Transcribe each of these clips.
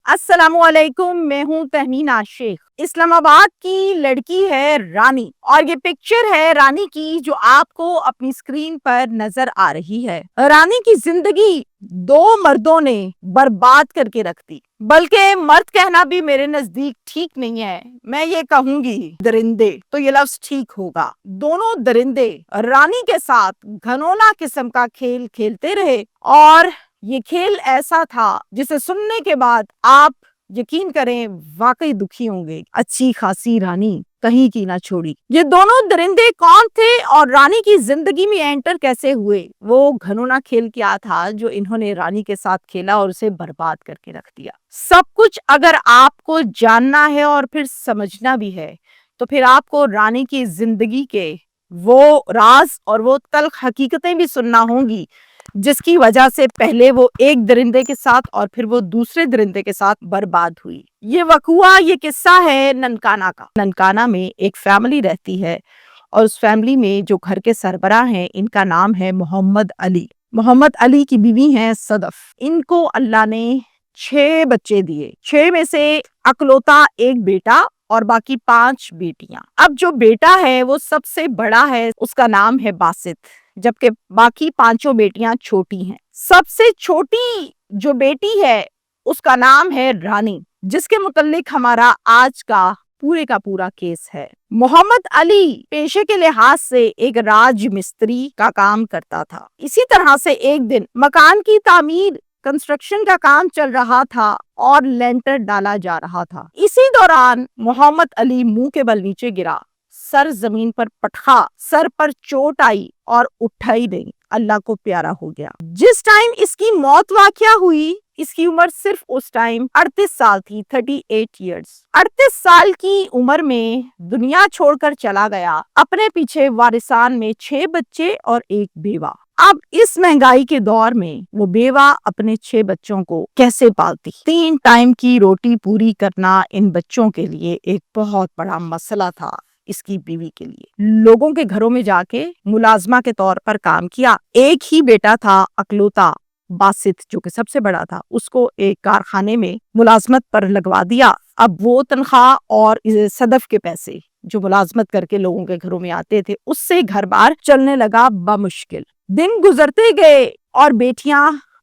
السلام علیکم، میں ہوں تہمین عاشق۔ اسلام آباد کی لڑکی ہے رانی، اور یہ پکچر ہے رانی کی جو آپ کو اپنی اسکرین پر نظر آ رہی ہے۔ رانی کی زندگی دو مردوں نے برباد کر کے رکھ دی، بلکہ مرد کہنا بھی میرے نزدیک ٹھیک نہیں ہے، میں یہ کہوں گی درندے، تو یہ لفظ ٹھیک ہوگا۔ دونوں درندے رانی کے ساتھ گھنونا قسم کا کھیل کھیلتے رہے، اور یہ کھیل ایسا تھا جسے سننے کے بعد آپ یقین کریں واقعی دکھی ہوں گے۔ اچھی خاصی رانی کہیں کی نہ چھوڑی۔ یہ دونوں درندے کون تھے اور رانی کی زندگی میں انٹر کیسے ہوئے؟ وہ گھنونا کھیل کیا تھا جو انہوں نے رانی کے ساتھ کھیلا اور اسے برباد کر کے رکھ دیا؟ سب کچھ اگر آپ کو جاننا ہے اور پھر سمجھنا بھی ہے تو پھر آپ کو رانی کی زندگی کے وہ راز اور وہ تلخ حقیقتیں بھی سننا ہوں گی، جس کی وجہ سے پہلے وہ ایک درندے کے ساتھ اور پھر وہ دوسرے درندے کے ساتھ برباد ہوئی۔ یہ قصہ ہے ننکانہ کا۔ ننکانہ میں ایک فیملی رہتی ہے، اور اس فیملی میں جو گھر کے سربراہ ہیں ان کا نام ہے محمد علی۔ محمد علی کی بیوی ہیں صدف۔ ان کو اللہ نے 6 بچے دیے، 6 میں سے اکلوتا ایک بیٹا اور باقی 5 بیٹیاں۔ اب جو بیٹا ہے وہ سب سے بڑا ہے، اس کا نام ہے باسط، جبکہ باقی 5 بیٹیاں چھوٹی ہیں۔ سب سے چھوٹی جو بیٹی ہے اس کا نام ہے رانی، جس کے متعلق ہمارا آج کا پورا کیس ہے۔ محمد علی پیشے کے لحاظ سے ایک راج مستری کا کام کرتا تھا۔ اسی طرح سے ایک دن مکان کی تعمیر کنسٹرکشن کا کام چل رہا تھا اور لینٹر ڈالا جا رہا تھا۔ اسی دوران محمد علی منہ کے بل نیچے گرا، سر زمین پر پٹخا، سر پر چوٹ آئی اور اٹھا ہی نہیں، اللہ کو پیارا ہو گیا۔ جس ٹائم اس کی موت واقعہ ہوئی اس کی عمر صرف اس ٹائم 38 سال تھی، 38 ایئرز۔ 38 سال کی عمر میں دنیا چھوڑ کر چلا گیا، اپنے پیچھے وارثان میں 6 بچے اور ایک بیوہ۔ اب اس مہنگائی کے دور میں وہ بیوہ اپنے 6 بچوں کو کیسے پالتی؟ 3 ٹائم کی روٹی پوری کرنا ان بچوں کے لیے ایک بہت بڑا مسئلہ تھا۔ اس کی بیوی کے لیے لوگوں کے گھروں میں جا کے ملازمہ کے طور پر کام کیا۔ ایک ہی بیٹا تھا اکلوتا باسط، جو کہ سب سے بڑا تھا، اس کو ایک کارخانے میں ملازمت پر لگوا دیا۔ اب وہ تنخواہ اور صدف کے پیسے جو ملازمت کر کے لوگوں کے گھروں میں آتے تھے اس سے گھر بار چلنے لگا بمشکل۔ دن گزرتے گئے اور بیٹیاں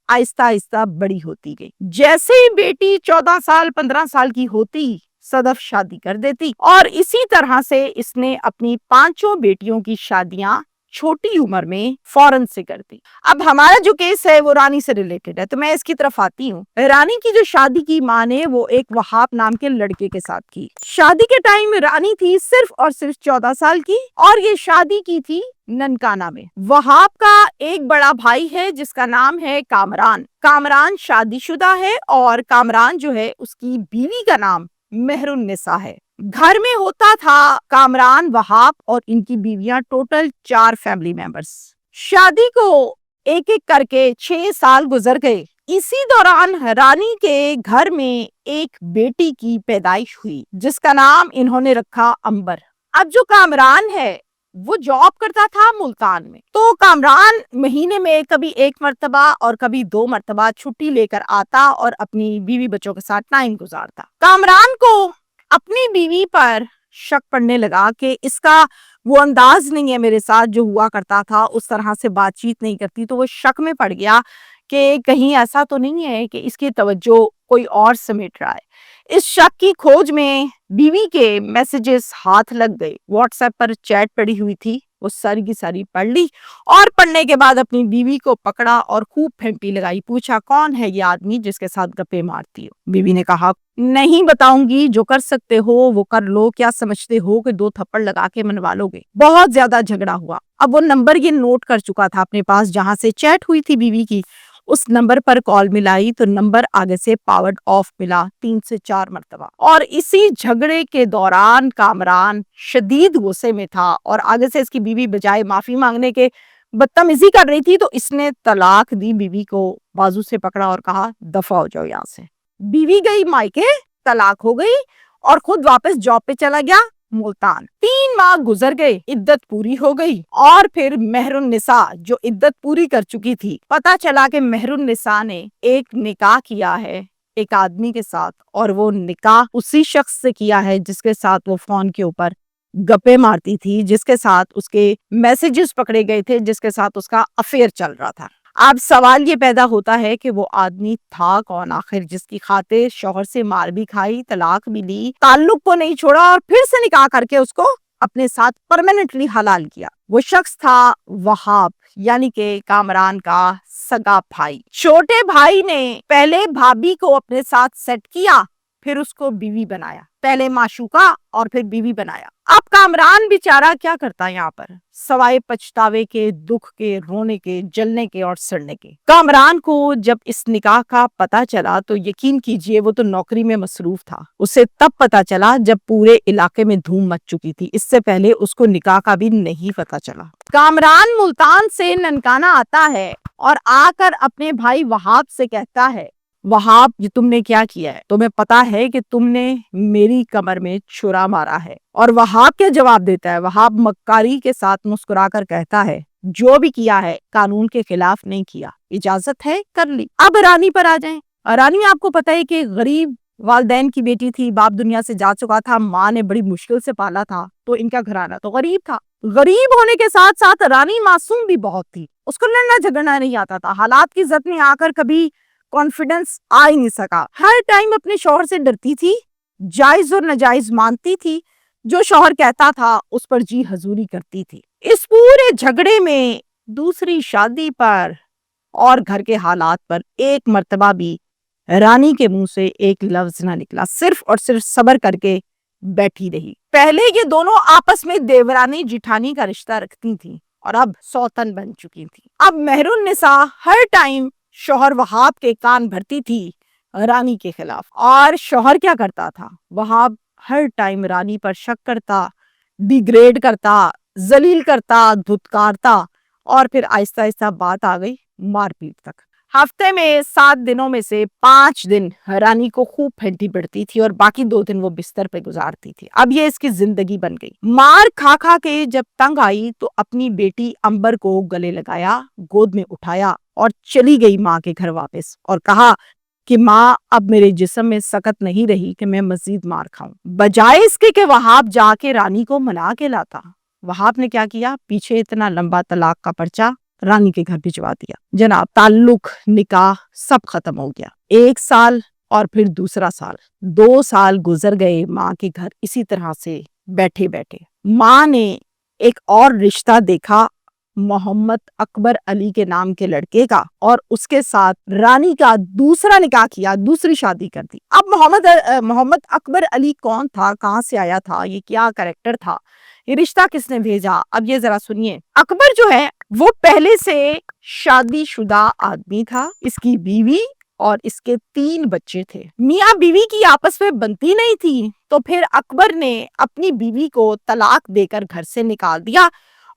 آہستہ آہستہ بڑی ہوتی گئی۔ جیسے ہی بیٹی 14 سال 15 سال کی ہوتی صدف شادی کر دیتی، اور اسی طرح سے اس نے اپنی 5 بیٹیوں کی شادیاں چھوٹی عمر میں فوراً سے کر دی۔ اب ہمارا جو کیس ہے وہ رانی سے ریلیٹڈ ہے، تو میں اس کی طرف آتی ہوں۔ رانی کی جو شادی کی ماں نے وہ ایک وہاب نام کے لڑکے کے ساتھ کی۔ شادی کے ٹائم رانی تھی صرف اور صرف 14 سال کی، اور یہ شادی کی تھی ننکانہ میں۔ وہاب کا ایک بڑا بھائی ہے جس کا نام ہے کامران۔ کامران شادی شدہ ہے، اور کامران جو ہے اس کی بیوی کا نام مہر النساء ہے۔ گھر میں ہوتا تھا کامران، وہاب اور ان کی بیویاں، ٹوٹل 4 فیملی ممبرز۔ شادی کو ایک ایک کر کے 6 سال گزر گئے۔ اسی دوران رانی کے گھر میں ایک بیٹی کی پیدائش ہوئی جس کا نام انہوں نے رکھا امبر۔ اب جو کامران ہے وہ جاب کرتا تھا ملتان میں، تو کامران مہینے میں کبھی 1 مرتبہ اور کبھی 2 مرتبہ چھٹی لے کر آتا اور اپنی بیوی بچوں کے ساتھ ٹائم گزارتا۔ کامران کو اپنی بیوی پر شک پڑنے لگا کہ اس کا وہ انداز نہیں ہے میرے ساتھ جو ہوا کرتا تھا، اس طرح سے بات چیت نہیں کرتی، تو وہ شک میں پڑ گیا کہ کہیں ایسا تو نہیں ہے کہ اس کی توجہ کوئی اور سمیٹ رہا ہے۔ اس شک کی کھوج میں بیوی کے میسیجز ہاتھ لگ گئے۔ واٹس ایپ پر چیٹ پڑی ہوئی تھی، وہ ساری کی ساری پڑھ لی، اور پڑھنے کے بعد اپنی بیوی کو پکڑا اور خوب پھینٹی لگائی۔ پوچھا کون ہے یہ آدمی جس کے ساتھ گپے مارتی ہو؟ بیوی نے کہا نہیں بتاؤں گی، جو کر سکتے ہو وہ کر لو، کیا سمجھتے ہو کہ 2 تھپڑ لگا کے منوا لو گے؟ بہت زیادہ جھگڑا ہوا۔ اب وہ نمبر یہ نوٹ کر چکا تھا اپنے پاس جہاں سے چیٹ ہوئی تھی بیوی کی، اس نمبر پر کال ملائی تو نمبر آگے سے پاورڈ آف ملا 3 سے 4 مرتبہ۔ اور اسی جھگڑے کے دوران کامران شدید غصے میں تھا، اور آگے سے اس کی بیوی بجائے معافی مانگنے کے بدتمیزی کر رہی تھی، تو اس نے طلاق دی، بیوی کو بازو سے پکڑا اور کہا دفع ہو جاؤ یہاں سے۔ بیوی گئی مائکے، طلاق ہو گئی، اور خود واپس جاب پہ چلا گیا ملتان۔ 3 ماہ گزر گئے، عدت پوری ہو گئی، اور پھر مہر النساء جو عدت پوری کر چکی تھی، پتا چلا کہ مہر النساء نے ایک نکاح کیا ہے ایک آدمی کے ساتھ، اور وہ نکاح اسی شخص سے کیا ہے جس کے ساتھ وہ فون کے اوپر گپے مارتی تھی، جس کے ساتھ اس کے میسیجز پکڑے گئے تھے، جس کے ساتھ اس کا افیئر چل رہا تھا۔ اب سوال یہ پیدا ہوتا ہے کہ وہ آدمی تھا کون آخر، جس کی خاطر شوہر سے مار بھی کھائی، طلاق بھی لی، تعلق کو نہیں چھوڑا اور پھر سے نکاح کر کے اس کو اپنے ساتھ پرماننٹلی حلال کیا۔ وہ شخص تھا وہاب، یعنی کہ کامران کا سگا بھائی۔ چھوٹے بھائی نے پہلے بھابھی کو اپنے ساتھ سیٹ کیا، پھر اس کو بیوی بنایا، پہلے معشوقہ اور پھر بیوی بنایا۔ اب کامران بیچارہ کیا کرتا ہے یہاں پر، سوائے پچھتاوے کے، دکھ کے، رونے کے، جلنے کے اور سڑنے کے۔ کامران کو جب اس نکاح کا پتا چلا تو یقین کیجئے وہ تو نوکری میں مصروف تھا۔ اسے تب پتا چلا جب پورے علاقے میں دھوم مچ چکی تھی، اس سے پہلے اس کو نکاح کا بھی نہیں پتا چلا۔ کامران ملتان سے ننکانہ آتا ہے اور آ کر اپنے بھائی وہاب سے کہتا ہے، وہاب یہ تم نے کیا کیا ہے؟ تمہیں پتا ہے کہ تم نے میری کمر میں چھرا مارا ہے۔ اور وہاب کیا جواب دیتا ہے؟ وہاب مکاری کے ساتھ مسکرا کر کہتا ہے، جو بھی کیا ہے قانون کے خلاف نہیں کیا، اجازت ہے کر لی۔ اب رانی پر آ جائیں۔ رانی آپ کو پتا ہے کہ غریب والدین کی بیٹی تھی، باپ دنیا سے جا چکا تھا، ماں نے بڑی مشکل سے پالا تھا، تو ان کا گھرانہ تو غریب تھا۔ غریب ہونے کے ساتھ ساتھ رانی معصوم بھی بہت تھی، اس کو لڑنا جھگڑنا نہیں آتا تھا، حالات کی زد میں آ کر کبھی کانفیڈنس آ ہی نہیں سکا، ہر ٹائم اپنے شوہر سے ڈرتی تھی، جائز اور ناجائز مانتی تھی، جو شوہر کہتا تھا اس پر جی حضوری کرتی تھی۔ اس پورے جھگڑے میں دوسری شادی پر اور گھر کے حالات پر ایک مرتبہ بھی رانی کے منہ سے ایک لفظ نہ نکلا، صرف اور صرف صبر کر کے بیٹھی رہی۔ پہلے یہ دونوں آپس میں دیورانی جٹھانی کا رشتہ رکھتی تھیں اور اب سوتن بن چکی تھی۔ اب مہر النساء ہر ٹائم شوہر وہاب کے کان بھرتی تھی رانی کے خلاف، اور شوہر کیا کرتا تھا؟ وہاب ہر ٹائم رانی پر شک کرتا، ڈیگریڈ کرتا، ذلیل کرتا، دھتکارتا، اور پھر آہستہ آہستہ بات آ گئی مار پیٹ تک۔ ہفتے میں 7 دنوں میں سے 5 دن رانی کو خوب پھینٹی پڑتی تھی اور باقی 2 دن وہ بستر پہ گزارتی تھی۔ اب یہ اس کی زندگی بن گئی۔ مار کھا کھا کے جب تنگ آئی تو اپنی بیٹی امبر کو گلے لگایا، گود میں اٹھایا اور چلی گئی ماں کے گھر واپس، اور کہا کہ ماں اب میرے جسم میں سکت نہیں رہی کہ میں مزید مار کھاؤں۔ بجائے اس کے کہ وہاب جا کے رانی کو منا کے لاتا، وہاب نے کیا کیا؟ پیچھے اتنا لمبا طلاق کا پرچہ رانی کے گھر بھجوا دیا۔ جناب تعلق، نکاح سب ختم ہو گیا۔ 1 سال اور پھر دوسرا سال، 2 سال گزر گئے ماں کے گھر اسی طرح سے بیٹھے بیٹھے۔ ماں نے ایک اور رشتہ دیکھا محمد اکبر علی کے نام کے لڑکے کا، اور اس کے ساتھ رانی کا دوسرا نکاح کیا، دوسری شادی کر دی۔ اب محمد اکبر علی کون تھا، کہاں سے آیا تھا، یہ کیا کریکٹر تھا، یہ رشتہ کس نے بھیجا، اب یہ ذرا سنیے۔ اکبر جو ہے وہ پہلے سے شادی شدہ آدمی تھا، اس کی بیوی اور اس کے 3 بچے تھے۔ میاں بیوی کی آپس میں بنتی نہیں تھی، تو پھر اکبر نے اپنی بیوی کو طلاق دے کر گھر سے نکال دیا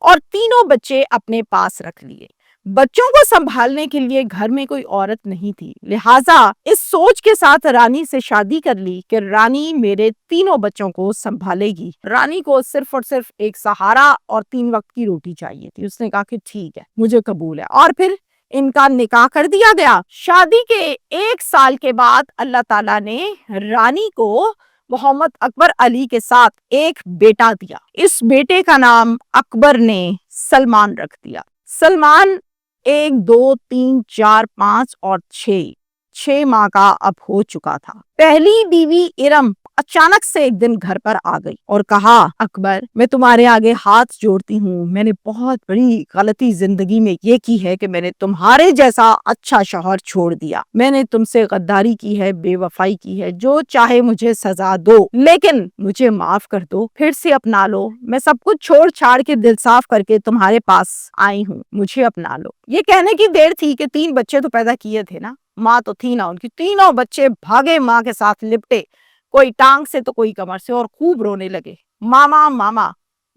اور 3 بچے اپنے پاس رکھ لیے۔ بچوں کو سنبھالنے کے لیے گھر میں کوئی عورت نہیں تھی، لہٰذا اس سوچ کے ساتھ رانی سے شادی کر لی کہ رانی میرے 3 بچوں کو سنبھالے گی۔ رانی کو صرف اور صرف ایک سہارا اور 3 وقت کی روٹی چاہیے تھی۔ اس نے کہا کہ ٹھیک ہے، مجھے قبول ہے، اور پھر ان کا نکاح کر دیا گیا۔ شادی کے 1 سال کے بعد اللہ تعالیٰ نے رانی کو محمد اکبر علی کے ساتھ ایک بیٹا دیا۔ اس بیٹے کا نام اکبر نے سلمان رکھ دیا۔ سلمان 1 2 3 4 5 اور 6 ماہ کا اب ہو چکا تھا۔ پہلی بیوی ارم اچانک سے ایک دن گھر پر آ گئی اور کہا، اکبر میں تمہارے آگے ہاتھ جوڑتی ہوں، میں نے بہت بڑی غلطی زندگی میں یہ کی ہے کہ میں نے تمہارے جیسا اچھا شوہر چھوڑ دیا، میں نے تم سے غداری کی ہے، بے وفائی کی ہے، جو چاہے مجھے سزا دو لیکن مجھے معاف کر دو، پھر سے اپنا لو، میں سب کچھ چھوڑ چھاڑ کے دل صاف کر کے تمہارے پاس آئی ہوں، مجھے اپنا لو۔ یہ کہنے کی دیر تھی کہ 3 بچے تو پیدا کیے تھے نا، ماں تو تھی نا، ان کی 3 بچے بھاگے ماں کے ساتھ لپٹے، کوئی ٹانگ سے تو کوئی کمر سے، اور خوب رونے لگے، ماما ماما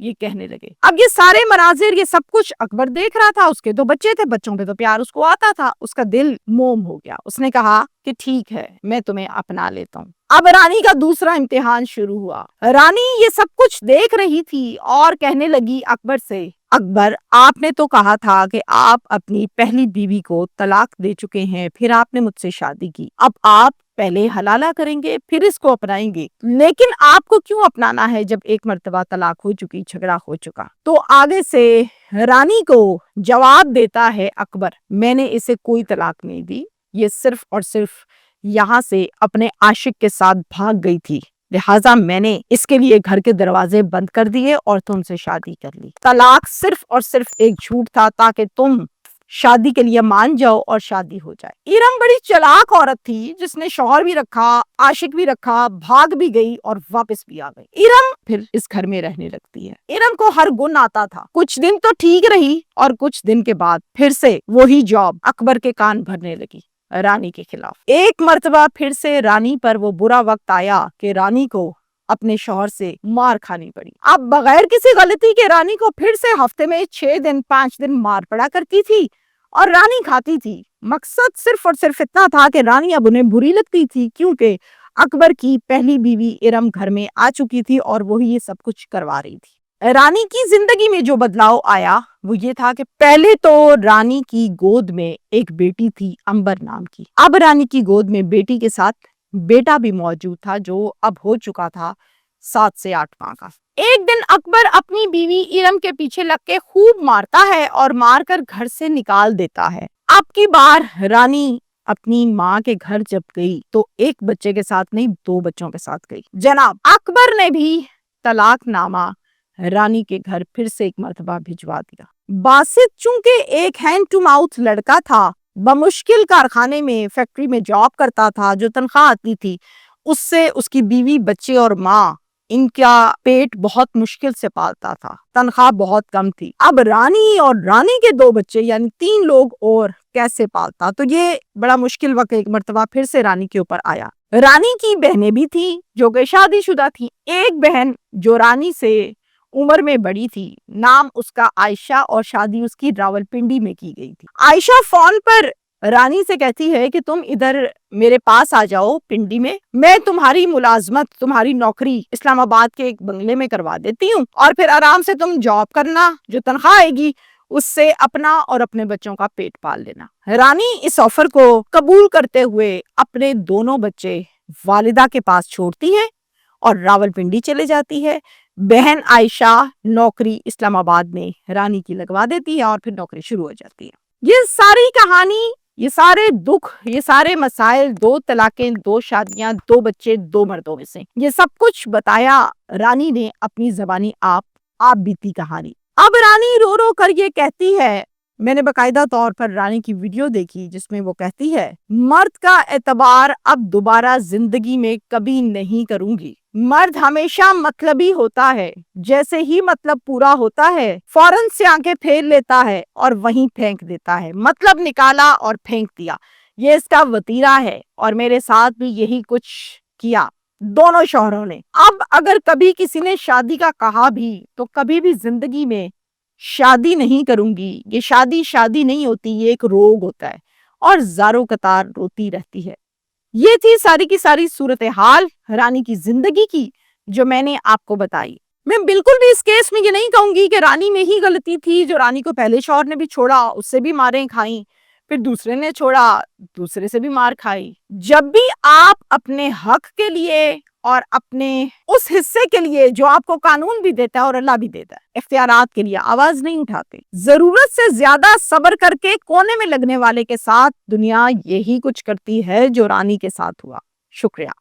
یہ کہنے لگے۔ اب یہ سارے مناظر، یہ سب کچھ اکبر دیکھ رہا تھا، اس کے 2 بچے تھے، بچوں پہ تو پیار اس کو آتا تھا، اس کا دل موم ہو گیا۔ اس نے کہا کہ ٹھیک ہے، میں تمہیں اپنا لیتا ہوں۔ اب رانی کا دوسرا امتحان شروع ہوا۔ رانی یہ سب کچھ دیکھ رہی تھی اور کہنے لگی اکبر سے، اکبر آپ نے تو کہا تھا کہ آپ اپنی پہلی بیوی کو طلاق دے چکے ہیں، پھر آپ نے مجھ سے شادی کی، اب آپ پہلے حلالہ کریں گے پھر اس کو اپنائیں گے، لیکن آپ کو کیوں اپنانا ہے جب ایک مرتبہ طلاق ہو چکی، جھگڑا ہو چکا؟ تو آگے سے رانی کو جواب دیتا ہے اکبر، میں نے اسے کوئی طلاق نہیں دی، یہ صرف اور صرف یہاں سے اپنے عاشق کے ساتھ بھاگ گئی تھی، لہٰذا میں نے اس کے لیے گھر کے دروازے بند کر دیے اور تم سے شادی کر لی۔ طلاق صرف اور صرف ایک جھوٹ تھا تاکہ تم شادی کے لیے مان جاؤ اور شادی ہو جائے۔ ارم بڑی چلاک عورت تھی جس نے شوہر بھی رکھا، عاشق بھی رکھا، بھاگ بھی گئی اور واپس بھی آ گئی۔ ارم پھر اس گھر میں رہنے لگتی ہے۔ ارم کو ہر گن آتا تھا، کچھ دن تو ٹھیک رہی اور کچھ دن کے بعد پھر سے وہی جاب اکبر کے کان بھرنے لگی رانی کے خلاف۔ ایک مرتبہ پھر سے رانی پر وہ برا وقت آیا کہ رانی کو اپنے شوہر سے مار کھانی پڑی۔ اب بغیر کسی غلطی کے رانی کو پھر سے ہفتے میں 6 دن 5 دن مار پڑا کرتی تھی اور رانی کھاتی تھی۔ مقصد صرف اور صرف اتنا تھا کہ رانی اب انہیں بری لگتی تھی کیونکہ اکبر کی پہلی بیوی ارم گھر میں آ چکی تھی اور وہی یہ سب کچھ کروا رہی تھی۔ رانی کی زندگی میں جو بدلاؤ آیا وہ یہ تھا کہ پہلے تو رانی کی گود میں ایک بیٹی تھی امبر نام کی۔ اب رانی کی گود میں بیٹی کے ساتھ بیٹا بھی موجود تھا جو اب ہو چکا تھا 7 سے 8 ماہ کا۔ ایک دن اکبر اپنی بیوی ارم کے پیچھے لگ کے خوب مارتا ہے اور مار کر گھر سے نکال دیتا ہے۔ اب کی بار رانی اپنی ماں کے گھر جب گئی تو ایک بچے کے ساتھ نہیں 2 بچوں کے ساتھ گئی۔ جناب اکبر نے بھی طلاق نامہ رانی کے گھر پھر سے ایک مرتبہ بھجوا دیا۔ باسط چونکہ ایک ہینڈ ٹو ماؤتھ لڑکا تھا، بمشکل کارخانے میں فیکٹری میں جاب کرتا تھا، جو تنخواہ آتی تھی اس سے اس کی بیوی بچے اور ماں ان کا پیٹ بہت مشکل سے پالتا تھا، تنخواہ بہت کم تھی۔ اب رانی اور رانی کے 2 بچے یعنی 3 لوگ اور کیسے پالتا؟ تو یہ بڑا مشکل وقت ایک مرتبہ پھر سے رانی کے اوپر آیا۔ رانی کی بہنیں بھی تھیں جو کہ شادی شدہ تھیں۔ ایک بہن جو رانی سے عمر میں بڑی تھی، نام اس کا عائشہ اور شادی اس کی راولپنڈی میں کی گئی تھی۔ عائشہ فون پر رانی سے کہتی ہے کہ تم ادھر میرے پاس آ جاؤ پنڈی میں تمہاری ملازمت، تمہاری نوکری اسلام آباد کے ایک بنگلے میں کروا دیتی ہوں اور پھر آرام سے تم جاب کرنا، جو تنخواہ آئے گی اس سے اپنا اور اپنے بچوں کا پیٹ پال لینا۔ رانی اس آفر کو قبول کرتے ہوئے اپنے دونوں بچے والدہ کے پاس چھوڑتی ہے اور راولپنڈی چلے جاتی ہے۔ بہن عائشہ نوکری اسلام آباد میں رانی کی لگوا دیتی ہے اور پھر نوکری شروع ہو جاتی ہے۔ یہ ساری کہانی، یہ سارے دکھ، یہ سارے مسائل، 2 طلاقیں، 2 شادیاں، 2 بچے، 2 مردوں میں سے، یہ سب کچھ بتایا رانی نے اپنی زبانی آپ بیتی کہانی۔ اب رانی رو رو کر یہ کہتی ہے، میں نے باقاعدہ طور پر رانی کی ویڈیو دیکھی جس میں وہ کہتی ہے، مرد کا اعتبار اب دوبارہ زندگی میں کبھی نہیں کروں گی۔ مرد ہمیشہ مطلبی ہوتا ہے، جیسے ہی مطلب پورا ہوتا ہے فوراً سے آنکھیں پھیر لیتا ہے اور وہیں پھینک دیتا ہے۔ مطلب نکالا اور پھینک دیا، یہ اس کا وتیرہ ہے اور میرے ساتھ بھی یہی کچھ کیا دونوں شوہروں نے۔ اب اگر کبھی کسی نے شادی کا کہا بھی تو کبھی بھی زندگی میں شادی نہیں کروں گی۔ یہ شادی نہیں ہوتی، یہ ایک روگ ہوتا ہے اور زاروں قطار روتی رہتی ہے۔ یہ تھی ساری کی ساری صورتحال رانی کی زندگی کی جو میں نے آپ کو بتائی۔ میں بالکل بھی اس کیس میں یہ نہیں کہوں گی کہ رانی میں ہی غلطی تھی، جو رانی کو پہلے شوہر نے بھی چھوڑا اس سے بھی ماریں کھائیں، پھر دوسرے نے چھوڑا دوسرے سے بھی مار کھائی۔ جب بھی آپ اپنے حق کے لیے اور اپنے اس حصے کے لیے جو آپ کو قانون بھی دیتا ہے اور اللہ بھی دیتا ہے، اختیارات کے لیے آواز نہیں اٹھاتے، ضرورت سے زیادہ صبر کر کے کونے میں لگنے والے کے ساتھ دنیا یہی کچھ کرتی ہے جو رانی کے ساتھ ہوا۔ شکریہ۔